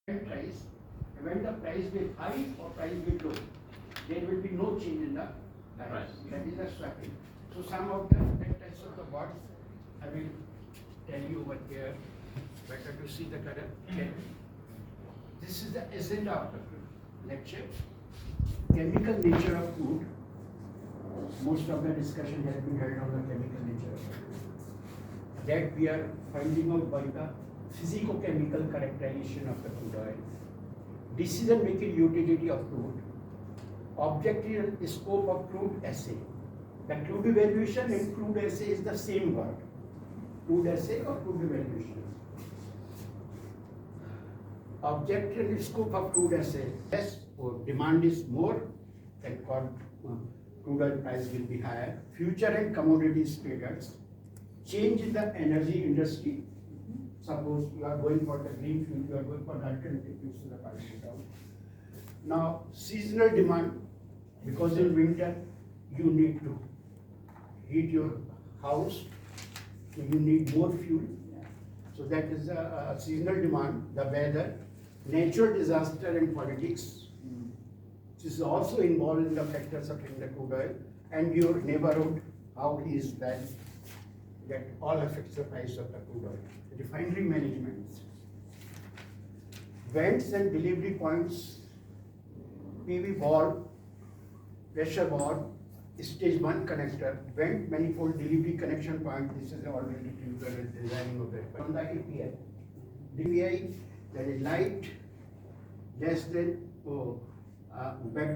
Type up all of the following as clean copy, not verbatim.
price, when the price will high or price will low, there will be no change in the price. That is the swapping. So some of the types of the words I will tell you over here. Better to see the color. Okay. This is the agenda of the lecture. Chemical nature of food. Most of the discussion has been held on the chemical nature of food. That we are finding out by the physico-chemical characterization of the crude oil. Decision-making utility of crude. Objective scope of crude assay. The crude evaluation and crude assay is the same word. Crude assay or crude evaluation. Objective scope of crude assay. Less or demand is more, then crude oil price will be higher. Future and commodities traders. Change in the energy industry. Suppose you are going for the green fuel, you are going for the alternative fuels, so the price is down. Now, seasonal demand, because in winter you need to heat your house, so you need more fuel. So that is a seasonal demand, the weather, natural disaster and politics. This is also involved in the factors affecting the crude oil, and your neighborhood, how it is bad. That all affects the price of the crude oil. Refinery management. Vents and delivery points, PV valve, pressure valve, stage 1 connector, vent manifold delivery connection point. This is already designing of it. On the API. DPI, that is light, less than, more than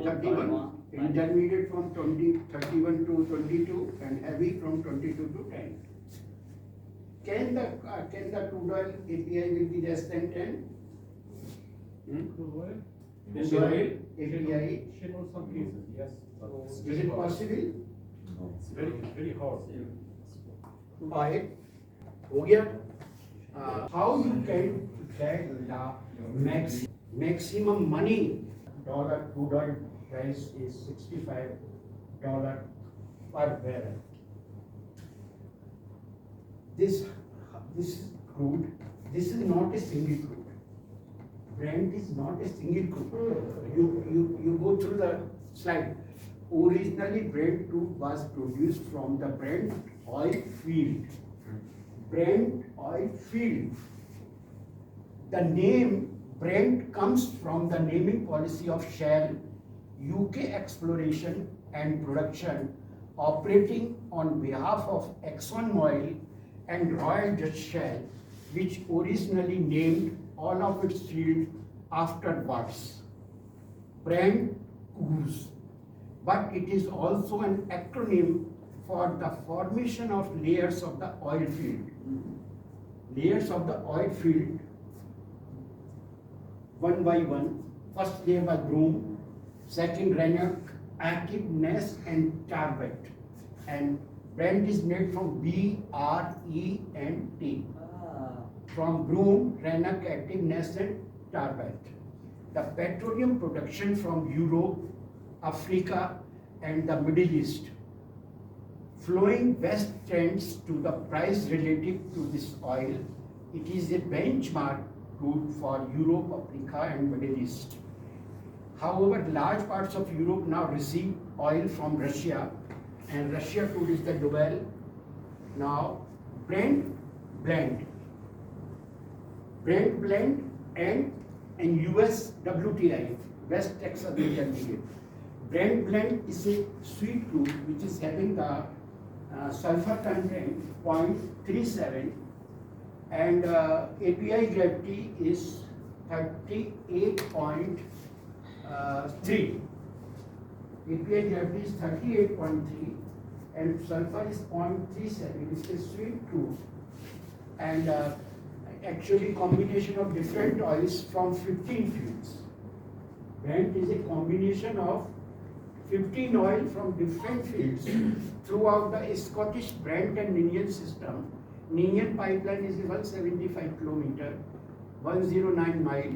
31, intermediate from 31 to 22, and heavy from 22 to 10. Can the crude oil API will be less than 10? Crude oil? Crude oil API. In some cases, yes. Is it possible? No, it's very hard. Oil. हो गया? How you can get the maximum money? Dollar crude oil price is $65 per barrel. This is crude. This is not a single crude. Brent is not a single crude. You go through the slide. Originally, Brent crude was produced from the Brent oil field. Brent oil field. The name Brent comes from the naming policy of Shell, UK Exploration and Production, operating on behalf of ExxonMobil and Royal Dutch Shell, which originally named all of its fields afterwards. Brent cruise. But it is also an acronym for the formation of layers of the oil field. Layers of the oil field, one by one. First layer was broom, second rennet, activeness, and tarbet. And Brent is made from B, R, E, and T. From broom, rennet, activeness, and tarbet. The petroleum production from Europe, Africa, and the Middle East. Flowing west trends to the price relative to this oil. It is a benchmark crude for Europe, Africa, and Middle East. However, large parts of Europe now receive oil from Russia, and Russia crude is the double. Now, Brent blend, and US WTI, West Texas Intermediate. Brent blend is a sweet crude which is having the sulfur content 0.37, and API gravity is 38.3. API gravity is 38.3 and sulfur is 0.37. It's a sweet crude, and actually combination of different oils from 15 fuels. Brent is a combination of 15 oil from different fields throughout the Scottish Brent and Ninian system. Ninian pipeline is a 175 kilometer, 109 mile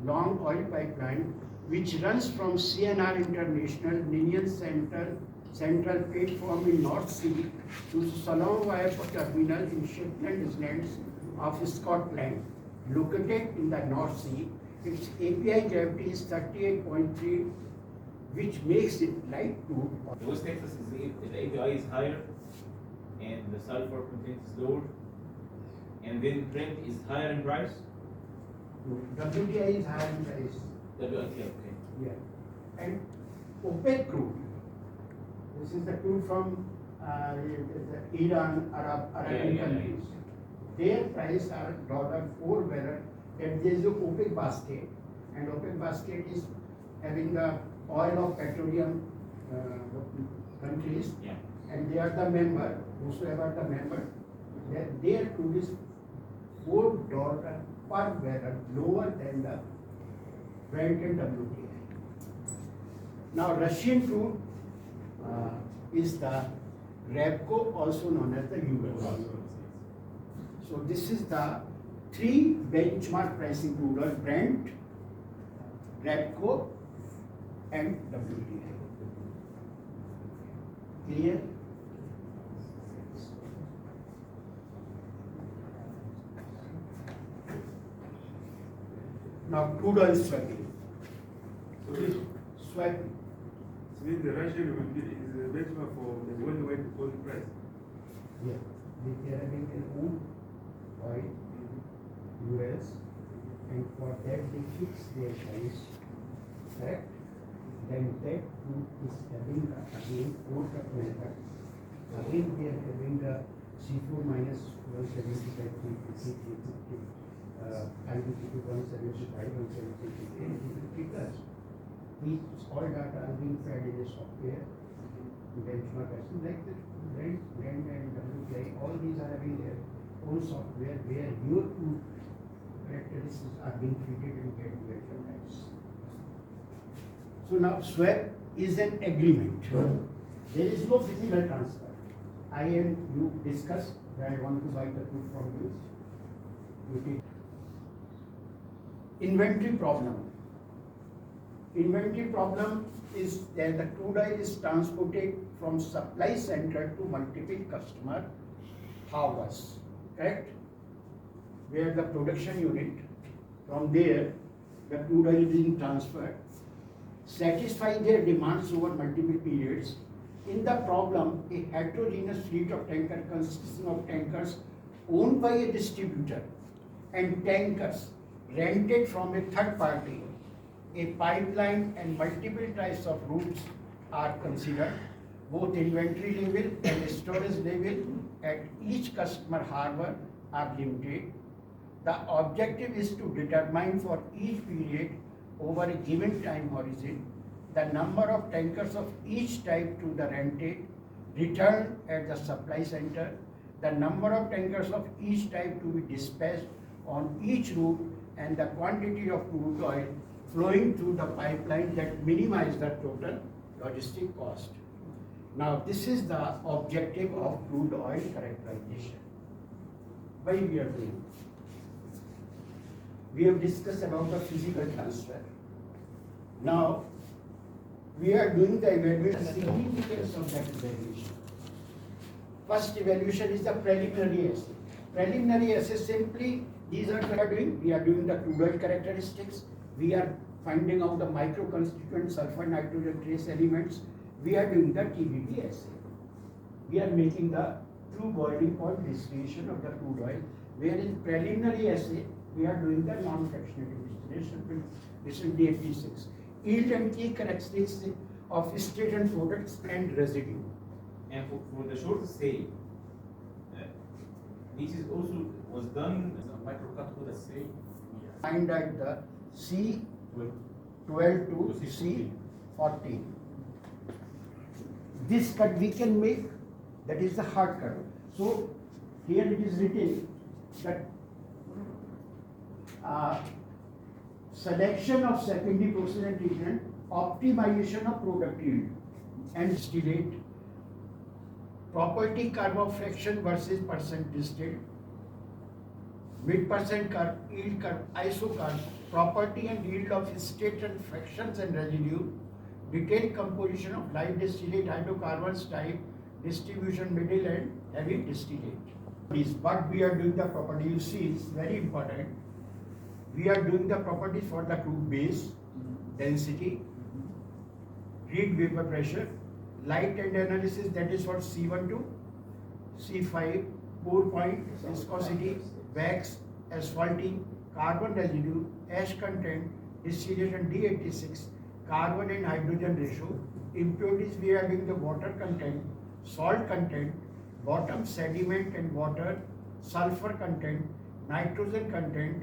long oil pipeline which runs from CNR International Ninian Central Platform in North Sea to Salon Wire Terminal in Shetland Islands of Scotland. located in the North Sea. Its API gravity is 38.3, which makes it light crude. West Texas is the API is higher and the sulfur content is lower, and then Brent is higher in price. WTI is higher in price. WTI, okay. Yeah. And OPEC crude. This is the crude from the Iran, Arabian countries. Their price are $4 barrel, and there is a OPEC basket, and OPEC basket is having the oil of petroleum countries, Yeah. and they are the member, whosoever are the member, their crude is $4 per barrel, lower than the Brent and WTI. Now Russian crude is the REBCO, also known as the US. So this is the three benchmark pricing crude oil: Brent, REBCO, and WTI. Clear? Now crude oil swapping. So this Swapping. means the Russian rupee is the benchmark for the worldwide oil price. Yeah. They are having their own oil, US, and for that they fix their price. Correct? Then that crude is having again port of method. Again they are having the C4 minus 175, 350, IIP to 175, 173, plus. These all data are being fed in a software benchmark pricing like the Brent and WTI. All these are having their own software where your two characteristics are being treated and get measured. So now swap is an agreement. There is no physical transfer. I and you discuss that I want to buy the crude from you. You take inventory problem. Inventory problem is that the crude oil is transported from supply center to multiple customer harbors, correct? Where the production unit, from there, the crude oil is being transferred, satisfy their demands over multiple periods. In the problem, a heterogeneous fleet of tankers consisting of tankers owned by a distributor and tankers rented from a third party, a pipeline and multiple types of routes are considered. Both inventory level and storage level at each customer harbor are limited. The objective is to determine for each period over a given time horizon the number of tankers of each type to the rented, returned at the supply center, the number of tankers of each type to be dispatched on each route, and the quantity of crude oil flowing through the pipeline that minimize the total logistic cost. Now this is the objective of crude oil characterization. Why we are doing? We have discussed about the physical transfer. Now we are doing the evaluation, significance of that evaluation. First evaluation is the preliminary assay. Preliminary assay simply, these are what we are doing. We are doing the crude oil characteristics. We are finding out the micro-constituent sulfur nitrogen trace elements. We are doing the TBP assay. We are making the true boiling point distillation of the crude oil, where in preliminary assay, we are doing the non-fractionated distillation, this is DFT6. Yield and key characteristics of statement products and residue. And for the short stay, this is also was done as a microcut with a stay. Find at the C12 to C14. This cut we can make, that is the hard cut. So here it is written that selection of secondary process and treatment, optimization of product yield and distillate, property carb fraction versus percent distilled, mid-percent curve, yield curve, iso curve, property and yield of statement fractions and residue, detailed composition of light distillate, hydrocarbons type, distribution middle and heavy distillate. This what we are doing the property, you see it's very important. we are doing the properties for the crude base, density, heat vapor pressure, light and analysis, that is for C12, C5, pour point, viscosity, wax, asphalting, carbon residue, ash content, distillation D86, carbon and hydrogen ratio, impurities we are having the water content, salt content, bottom sediment and water, sulfur content, nitrogen content,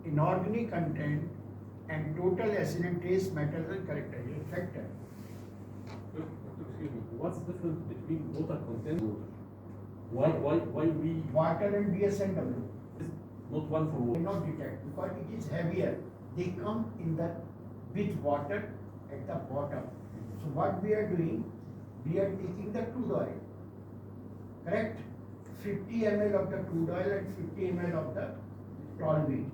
inorganic content, and total acid and trace metals and characterization factor. Excuse me, what's the difference between water content and water? Why we Water and BSNW not one for water? cannot detect because it is heavier. They come in the with water at the bottom. So what we are doing, we are taking the crude oil, correct? 50 ml of the crude oil and 50 ml of the toluene.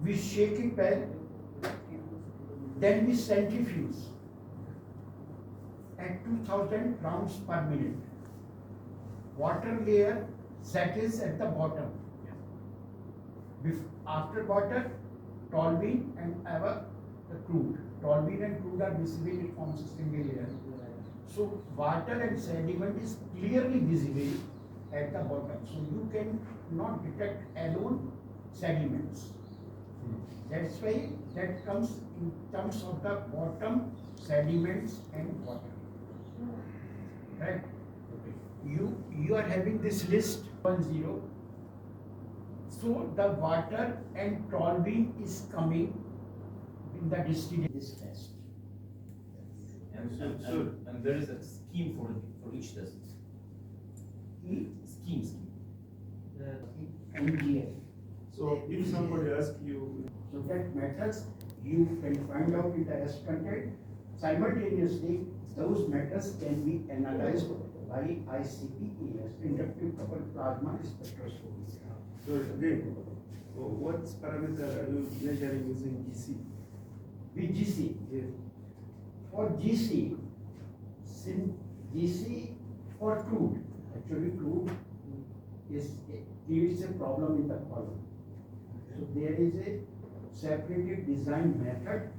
We shake it well, then we centrifuge at 2000 rounds per minute. Water layer settles at the bottom. After water, toluene and the crude. Toluene and crude are visible, it forms a single layer. So water and sediment is clearly visible at the bottom. So you can not detect alone sediments. That's why that comes in terms of the bottom sediments and water. Right? You are having this list 10. So the water and toluene is coming in the distillation this test. And there is a scheme for each test. Scheme. MGF. So if somebody asks you, So that metals you can find out in the S content. Simultaneously, those metals can be analyzed by ICP-ES, inductive coupled plasma spectroscopy. so again, what parameter are you measuring using GC? With GC. Yes. For GC, GC for crude, actually crude creates a problem in the column. So there is a separated design method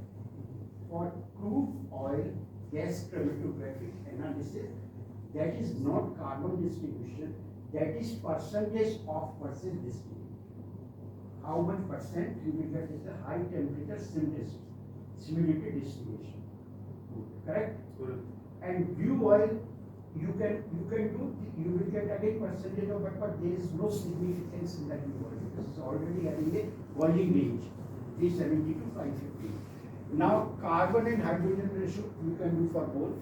for crude oil gas chromatographic analysis. That is not carbon distribution, that is percentage of percent distribution. How much percent you will get is the high temperature simulated distillation. Correct? Correct. And blue oil, you will get again percentage of it, but there is no significance in that blue oil. This is already having a volume range, 370 to 550. Now, carbon and hydrogen ratio you can do for both.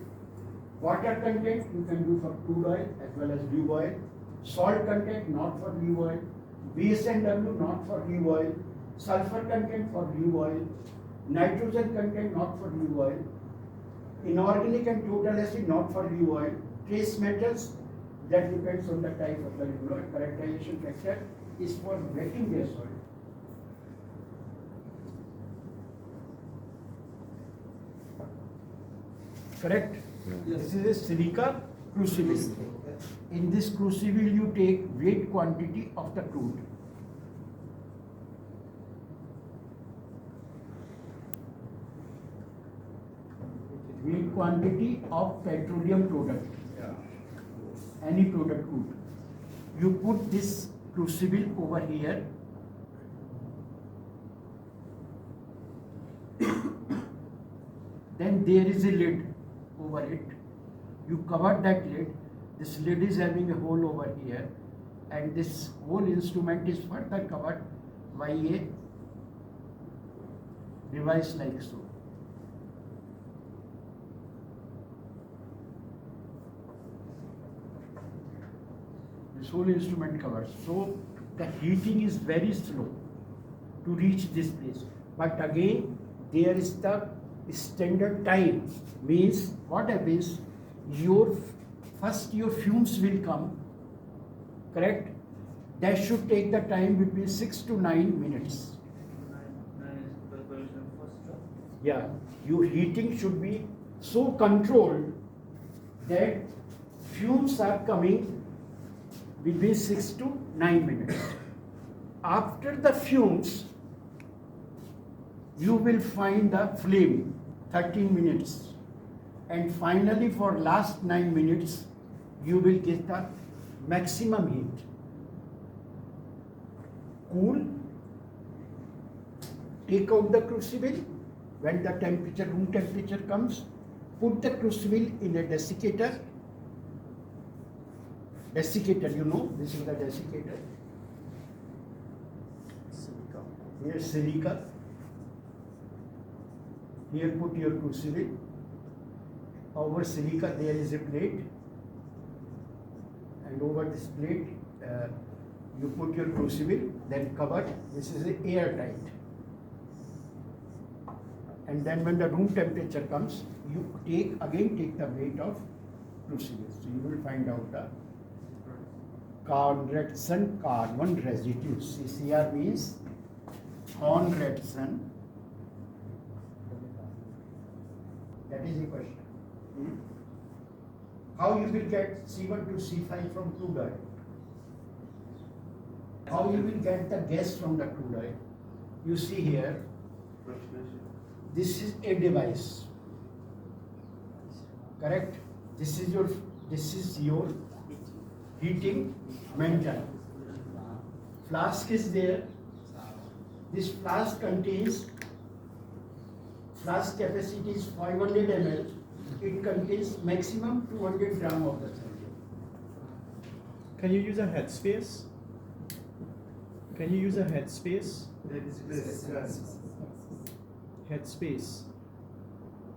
Water content you can do for crude oil as well as blue oil. Salt content not for blue oil. BSNW not for blue oil. Sulfur content for blue oil. Nitrogen content not for blue oil. Inorganic and total acid not for blue oil. Trace metals, that depends on the type of the characterization factor, is for wetting gas oil. Correct? This is a silica crucible. In this crucible you take weight quantity of the crude. Weight quantity of petroleum product. Any product crude. You put this crucible over here. Then there is a lid over it. You cover that lid. This lid is having a hole over here, and this whole instrument is further covered by a device like so. This whole instrument covers. So the heating is very slow to reach this place. But again, there is the standard time. Means what happens? Your fumes will come, correct? That should take the time between 6 to 9 minutes. Yeah, your heating should be so controlled that fumes are coming between 6 to 9 minutes. After the fumes, you will find the flame 13 minutes. And finally for last 9 minutes, you will get the maximum heat. Cool, take out the crucible. When the temperature, room temperature comes, put the crucible in a desiccator. Desiccator, you know, this is the desiccator. Here silica. Here put your crucible. Over silica there is a plate. And over this plate, you put your crucible, then cover. This is airtight. And then when the room temperature comes, you take the weight of crucible. So you will find out the Conradson carbon residue. CCR means Conradson. That is the question. How you will get C1 to C5 from crude oil? How you will get the gas from the crude oil? You see here, this is a device, correct? This is your heating mantle. Flask is there. This flask contains, flask capacity is 500 ml. It contains maximum 200 gram of the sodium. Can you use a headspace? Can you use a headspace? Headspace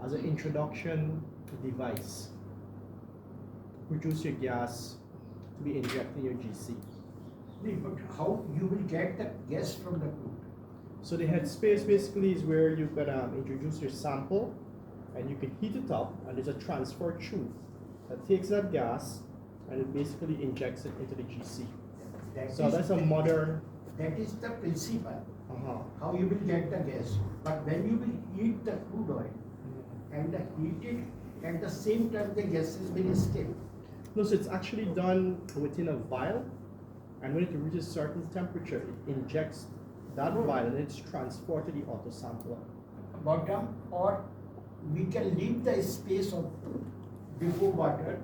as an introduction device to produce your gas to be injected in your GC. But how you will get the gas from the crude? So the headspace basically is where you can introduce your sample and you can heat it up, and there's a transfer tube that takes that gas and it basically injects it into the GC. That's a modern. That is the principle. Uh-huh. How you will get the gas. But when you will heat the crude oil and the heated, at the same time the gases will escape. No, so it's actually done within a vial, and when it reaches a certain temperature, it injects that vial and it's transported to the auto sampler. Bottom, or we can leave the space of before water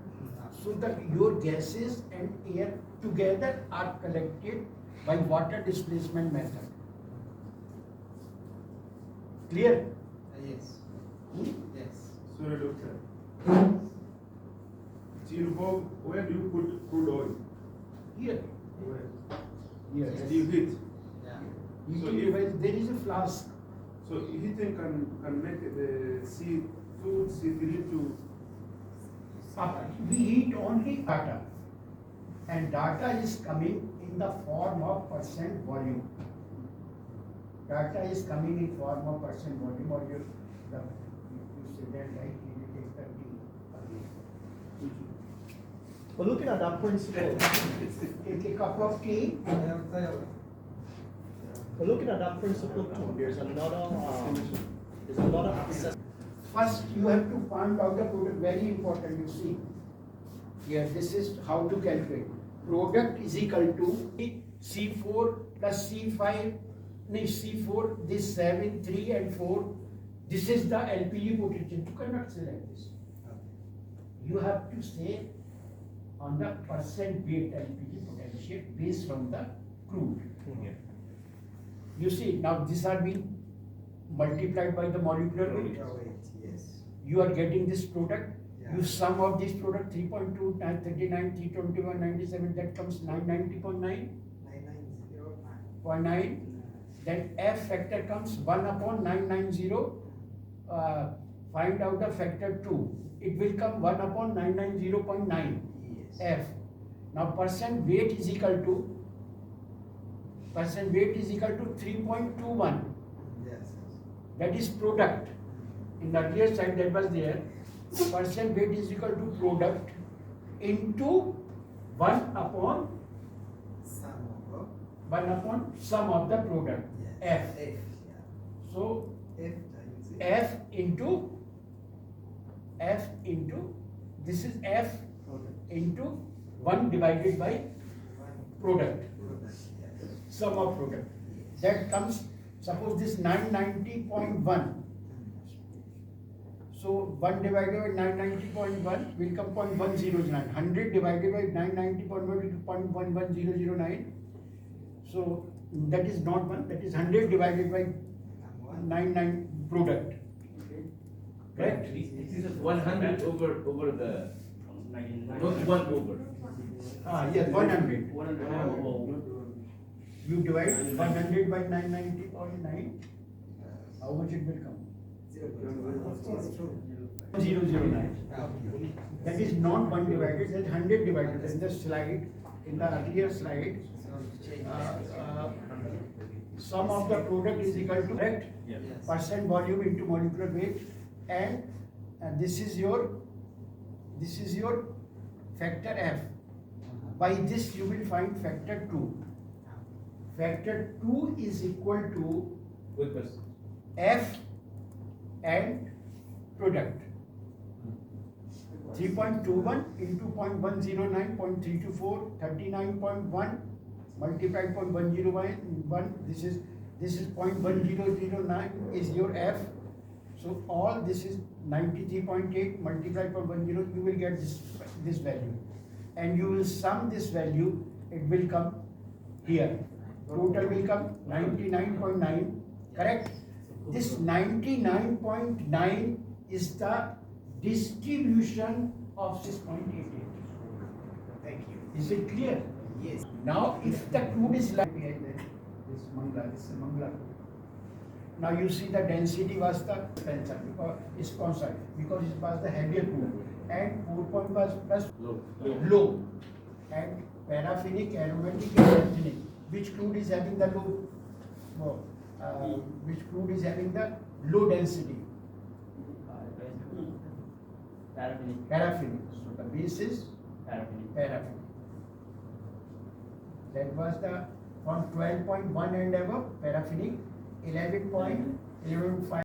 so that your gases and air together are collected by water displacement method. Clear? Yes. Yes. Sorry, doctor. To involve, where do you put crude oil? Here. Where? Yes. Do you heat? Yeah. Heating So device, there is a flask. So heating can make the C2, C3 to. We heat only data, and data is coming in the form of percent volume. Data is coming in form of percent volume, or you say that right, you will take the T again. But looking at that principle, Take a cup of tea. but looking at that principle too, there's another access. First, you have to find out the product, very important, you see. Here, this is how to calculate. Product is equal to C4 plus C5, no, C4, this 7, 3 and 4. This is the LPG potential. You cannot say like this. You have to say on the percent weight LPG potential based on the crude. You see, now these are being multiplied by the molecular weight. Yes. You are getting this product. Yeah. You sum of this product 3.2, 939, 321, 97, that comes 990.9. 9909. 0.9, then F factor comes 1 upon 990, find out the factor 2, it will come 1 upon 990.9, Yes. F. Now percent weight is equal to 3.21, Yes. that is product. In the earlier side that was there, percent weight is equal to product into 1 upon sum of the product, Yes. F. F. Yeah. So F times F into this is F into 1 divided by product. Yes. sum of product. That comes, suppose this 990.1. So 1 divided by 990.1 will come 0.1009. 100 divided by 990.1 will be 0.11009. So that is not 1, that is 100 divided by 99 product. Correct? This is 100 over the, not 1 over. Yes, 100. 100. You divide 100 by 990.9, how much it will come? 009. That is not 1 divided, that is 100 divided. In the slide, in the earlier slide, sum of the product is equal to, correct? Yes. Percent volume into molecular weight, and this is your factor F. By this you will find factor 2. Factor 2 is equal to What percent? F and product. 3.21 into 0.109, 0.324, 39.1 multiplied 0.101. This is 0.1009 is your F. So all this is 93.8 multiplied by 10. You will get this value, and you will sum this value. It will come here. Total will come 99.9. Correct? This 99.9 is the distribution of 6.88. Thank you. Is it clear? Yes. Now, if the crude is like this Mangla, this is Mangla. Now you see the density was the tensor because it's constant, because it was the heavier crude, and 4 was plus low, and paraffinic, aromatic, and anthenic. Which crude is having the low? Which crude is having the low density? Paraffinic. So the base is paraffinic. That was the from 12.1 and above paraffinic, 11.5